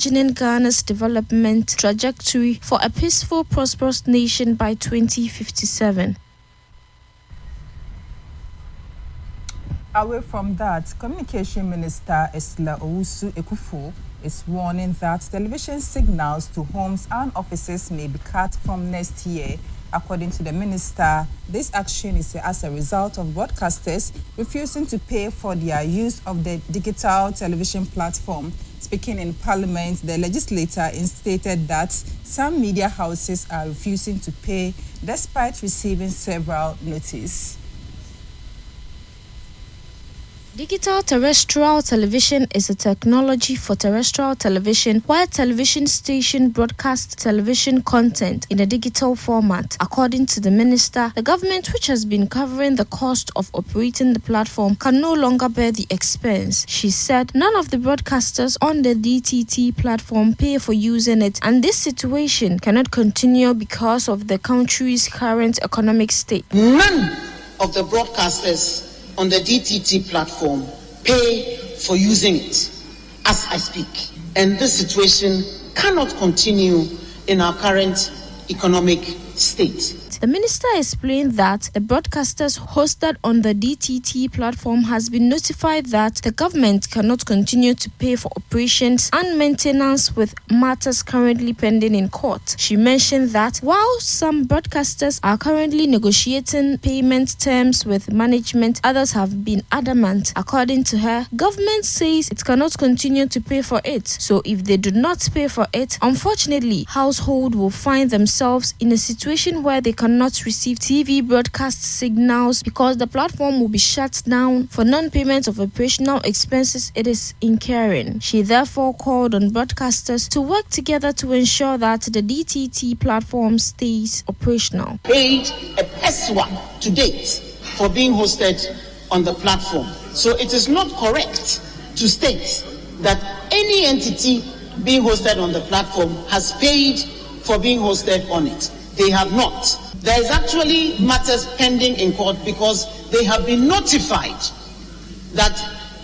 imagining Ghana's development trajectory for a peaceful, prosperous nation by 2057. Away from that, Communication Minister Esla Owusu-Ekufo is warning that television signals to homes and offices may be cut from next year. According to the minister, this action is as a result of broadcasters refusing to pay for their use of the digital television platform. Speaking in Parliament, the legislator stated that some media houses are refusing to pay despite receiving several notices. Digital terrestrial television is a technology for terrestrial television where television station broadcast television content in a digital format. According to the minister, the government, which has been covering the cost of operating the platform, can no longer bear the expense. She said none of the broadcasters on the DTT platform pay for using it, and this situation cannot continue because of the country's current economic state. None of the broadcasters on the DTT platform pay for using it as I speak. And this situation cannot continue in our current economic state. The minister explained that the broadcasters hosted on the DTT platform has been notified that the government cannot continue to pay for operations and maintenance with matters currently pending in court. She mentioned that while some broadcasters are currently negotiating payment terms with management, others have been adamant. According to her, government says it cannot continue to pay for it. So if they do not pay for it, unfortunately, households will find themselves in a situation where they cannot receive TV broadcast signals because the platform will be shut down for non-payment of operational expenses it is incurring. She therefore called on broadcasters to work together to ensure that the DTT platform stays operational. Paid a PESWA to date for being hosted on the platform. So it is not correct to state that any entity being hosted on the platform has paid for being hosted on it. They have not. There is actually matters pending in court because they have been notified that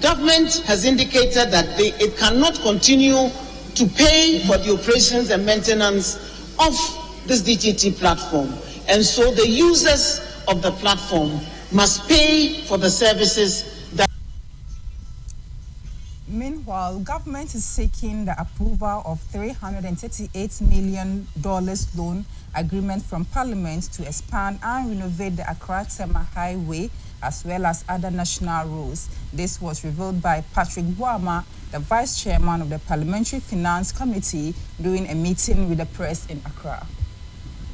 government has indicated that it cannot continue to pay for the operations and maintenance of this DTT platform. And so the users of the platform must pay for the services that. Meanwhile, government is seeking the approval of $338 million loan agreement from Parliament to expand and renovate the Accra-Tema Highway as well as other national roads. This was revealed by Patrick Boama, the Vice Chairman of the Parliamentary Finance Committee, during a meeting with the press in Accra.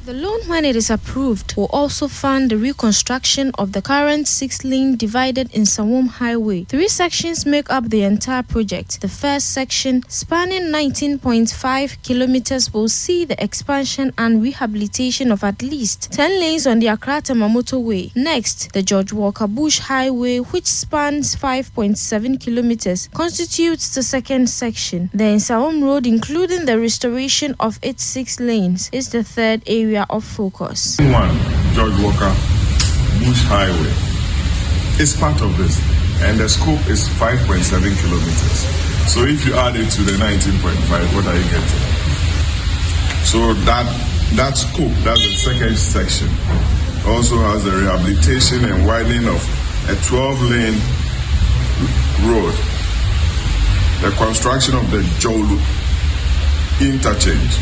The loan, when it is approved, will also fund the reconstruction of the current 6-lane divided Nsawam Highway. 3 sections make up the entire project. The first section, spanning 19.5 kilometers, will see the expansion and rehabilitation of at least 10 lanes on the Accra-Tema motorway. Next, the George Walker Bush Highway, which spans 5.7 kilometers, constitutes the second section. The Nsawam Road, including the restoration of its 6 lanes, is the third area of focus. George Walker Bush Highway is part of this, and the scope is 5.7 kilometers. So if you add it to the 19.5, what are you getting? So that scope, that's the second section, also has the rehabilitation and widening of a 12-lane road, the construction of the Jolu interchange,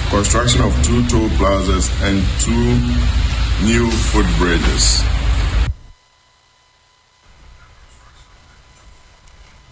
construction of 2 toll plazas and 2 new footbridges.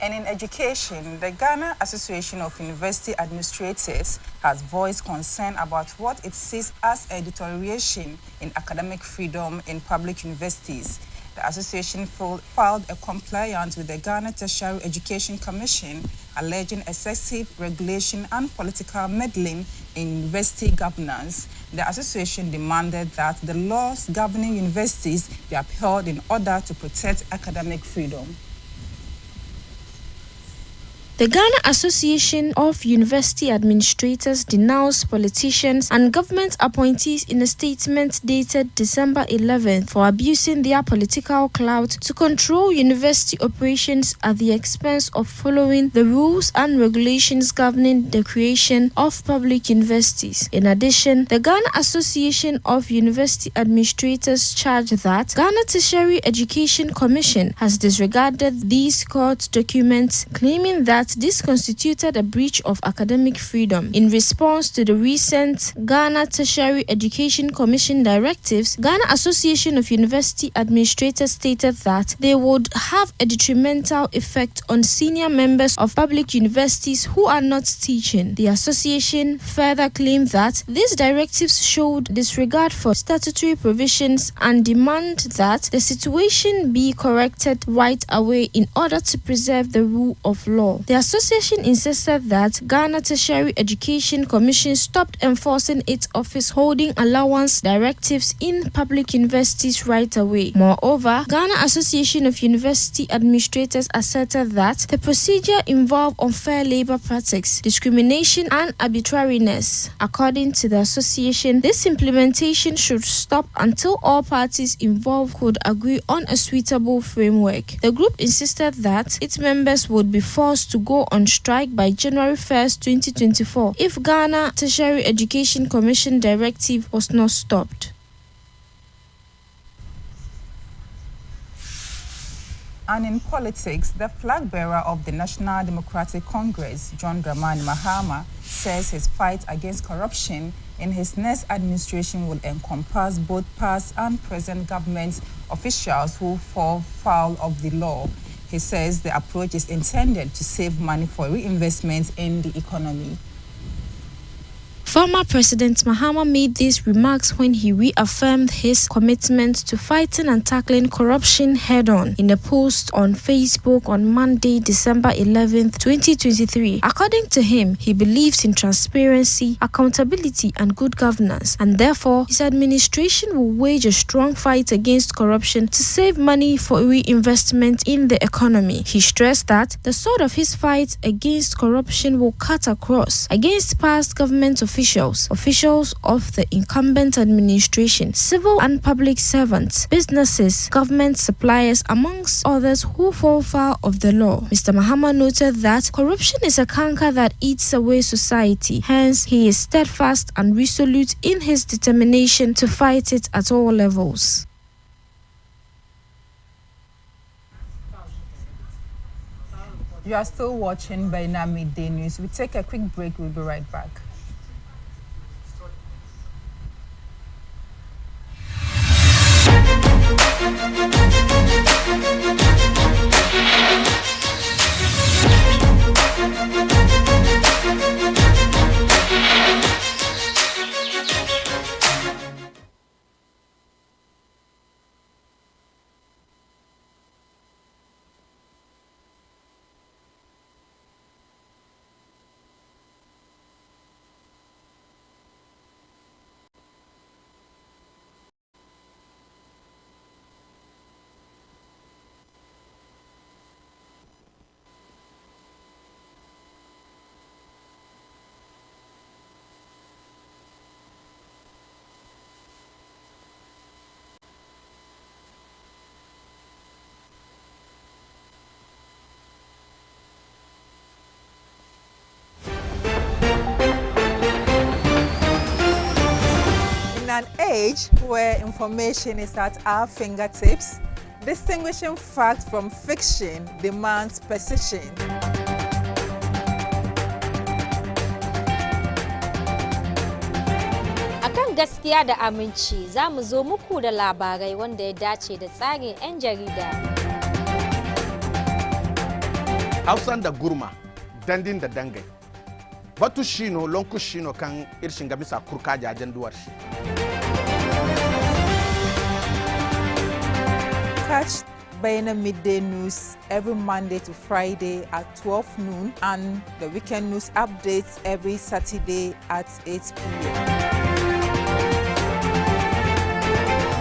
And in education, the Ghana Association of University Administrators has voiced concern about what it sees as a deterioration in academic freedom in public universities. The association filed a complaint with the Ghana Tertiary Education Commission alleging excessive regulation and political meddling in university governance. The association demanded that the laws governing universities be upheld in order to protect academic freedom. The Ghana Association of University Administrators denounced politicians and government appointees in a statement dated December 11th for abusing their political clout to control university operations at the expense of following the rules and regulations governing the creation of public universities. In addition, the Ghana Association of University Administrators charged that Ghana Tertiary Education Commission has disregarded these court documents, claiming that this constituted a breach of academic freedom. In response to the recent Ghana Tertiary Education Commission directives, Ghana Association of University Administrators stated that they would have a detrimental effect on senior members of public universities who are not teaching. The association further claimed that these directives showed disregard for statutory provisions and demand that the situation be corrected right away in order to preserve the rule of law. The association insisted that Ghana Tertiary Education Commission stopped enforcing its office holding allowance directives in public universities right away. Moreover, Ghana Association of University Administrators asserted that the procedure involved unfair labor practices, discrimination, and arbitrariness. According to the association, this implementation should stop until all parties involved could agree on a suitable framework. The group insisted that its members would be forced to go on strike by January 1st, 2024 if Ghana Tertiary Education Commission directive was not stopped. And in politics, the flag bearer of the National Democratic Congress, John Dramani Mahama, says his fight against corruption in his next administration will encompass both past and present government officials who fall foul of the law. He says the approach is intended to save money for reinvestment in the economy. Former President Mahama made these remarks when he reaffirmed his commitment to fighting and tackling corruption head-on in a post on Facebook on Monday, December 11, 2023. According to him, he believes in transparency, accountability, and good governance, and therefore his administration will wage a strong fight against corruption to save money for reinvestment in the economy. He stressed that the sword of his fight against corruption will cut across against past government officials of the incumbent administration, civil and public servants, businesses, government suppliers, amongst others who fall foul of the law. Mr. Mahama noted that corruption is a canker that eats away society. Hence, he is steadfast and resolute in his determination to fight it at all levels. You are still watching Baina Midday News. We take a quick break. We'll be right back. An age where information is at our fingertips, distinguishing fact from fiction demands precision. Akan gaskiya da aminci za mu zo muku da labarai wanda ya dace da tsarin 'yan jarida. Hausan da gurma, dandin da dangai. Batu shino lonku shino kan irshin ga bisa kurka jajen duwar shi. Catch Baina Midday News every Monday to Friday at 12 noon and the weekend news updates every Saturday at 8 p.m.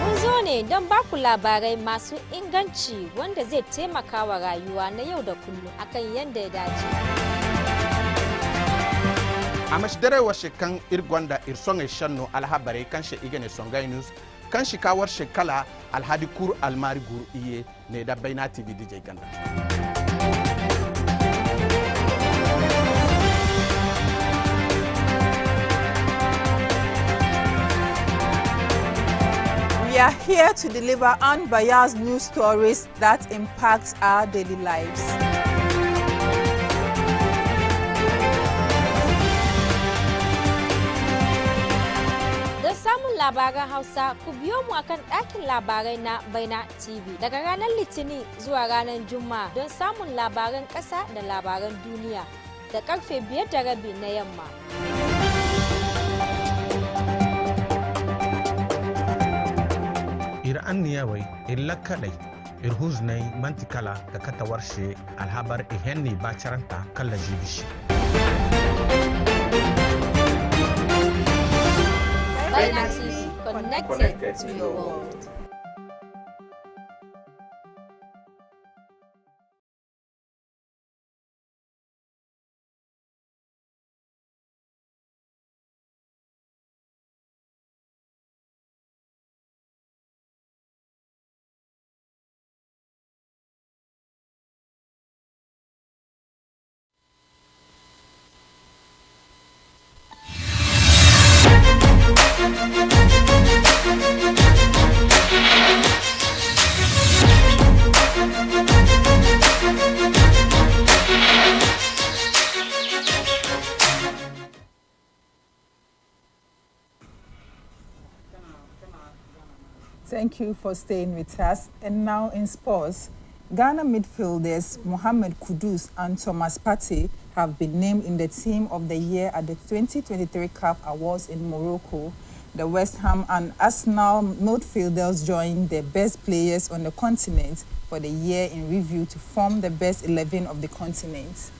Mun zo ne don baku labarai masu inganci wanda zai taimaka wa rayuwa na yau da kullum akan yadda ya dace. amash dare washe kan irgonda irsonga shanno alhabare kan she igene songa news kan shi kawar shekala alhadi kur almari gur iye ne da baina tv dj ganda. We are here to deliver unbiased news stories that impact our daily lives. Don samun labaran Hausa, ku biyo mu akan ɗakin labarai na Baina TV daga ranar Litinin zuwa ranar Juma'a don samun labaran ƙasa da labaran duniya da karfe 5:30 na yamma. An niyawai illakadai irhuznai mantikala da katawarshe alhabar ihenni bacaranta kalla jibishi. Baina TV, connected to your world. Thank you for staying with us. And now in sports, Ghana midfielders Mohamed Kudus and Thomas Partey have been named in the Team of the Year at the 2023 CAF Awards in Morocco. The West Ham and Arsenal midfielders joined the best players on the continent for the year in review to form the best 11 of the continent.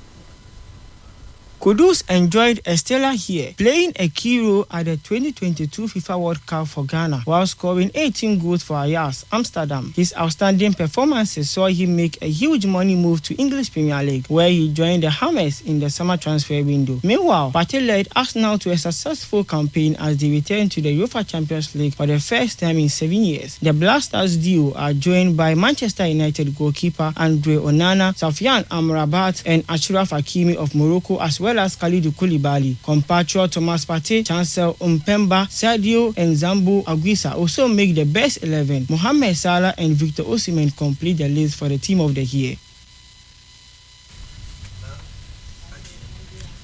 Kudus enjoyed a stellar year, playing a key role at the 2022 FIFA World Cup for Ghana, while scoring 18 goals for Ajax Amsterdam. His outstanding performances saw him make a huge money move to English Premier League, where he joined the Hammers in the summer transfer window. Meanwhile, Partey led Arsenal to a successful campaign as they returned to the UEFA Champions League for the first time in 7 years. The Blasters duo are joined by Manchester United goalkeeper Andre Onana, Safyan Amrabat, and Achraf Hakimi of Morocco, as well as Kalidou Koulibaly. Compatriot Thomas Partey, Chancel Mpemba, Sadio and Zambo Anguissa also make the best 11. Mohamed Salah and Victor Osimhen complete the list for the Team of the Year.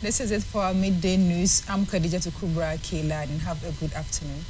This is it for our midday news. I'm Khadija Kubra Kela, and have a good afternoon.